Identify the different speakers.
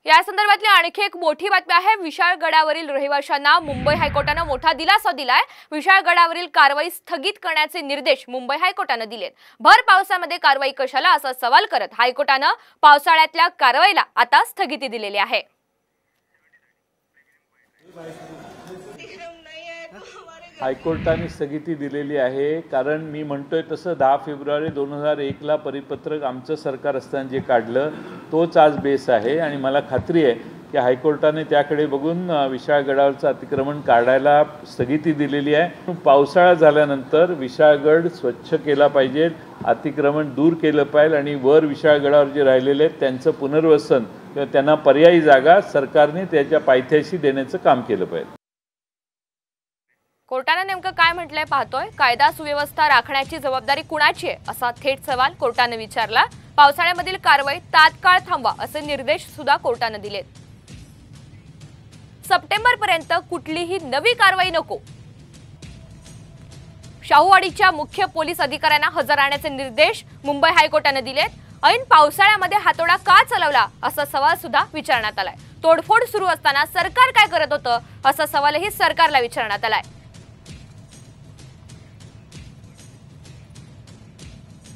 Speaker 1: या संदर्भातली आणखी एक मोठी बातमी आहे। विशाळगडावरील रहिवाशांना मुंबई हायकोर्टाने मोठा दिलासा दिलाय। विशाळगडावरील कारवाई स्थगित करण्याचे निर्देश मुंबई हायकोर्टाने दिलेत। भर पावसामध्ये कारवाई कशाला असा सवाल करत हायकोर्टाने पावसाळ्यातल्या कारवाईला आता स्थगिती दिलेली आहे।
Speaker 2: हायकोर्टाने स्थगिती दिलेली आहे, कारण मी म्हणतोय तसं 10 फेब्रुवारी 2001 परिपत्रक आमचं सरकार असताना जे काढलं तोच आज बेस आहे आणि मला खात्री आहे की हायकोर्टाने त्याकडे बघून विशाळगडावरचं अतिक्रमण काढायला स्थगिती दिलेली आहे। पावसाळा झाल्यानंतर विशाळगड स्वच्छ केला पाहिजे, अतिक्रमण दूर केलं पाहिजे आणि वर विशाळगडावर जे राहिलेले आहेत त्यांचं पुनर्वसन किंवा त्यांना पर्यायी जागा सरकारने त्याच्या पायथ्याशी देण्याचं काम केलं पाहिजे।
Speaker 1: कोर्टाने नेमकं काय म्हटलंय पाहतोय। कायदा सुव्यवस्था राखण्याची जबाबदारी कुणाची आहे असा थेट सवाल कोर्टाने विचारला। पावसाळ्यामधील कारवाई तात्काळ थांबवा असे निर्देश सुद्धा कोर्टाने दिलेत। सप्टेंबर पर्यंत कुठलीही नवी कारवाई नको। शाहूवाडीच्या मुख्य पोलीस अधिकाऱ्यांना हजर राहण्याचे निर्देश मुंबई हायकोर्टाने दिलेत। ऐन पावसाळ्यामध्ये हातोडा का चालवला असा सवाल सुद्धा विचारण्यात आलाय। तोडफोड सुरू असताना सरकार काय करत होतं असा सवालही सरकारला विचारण्यात आलाय।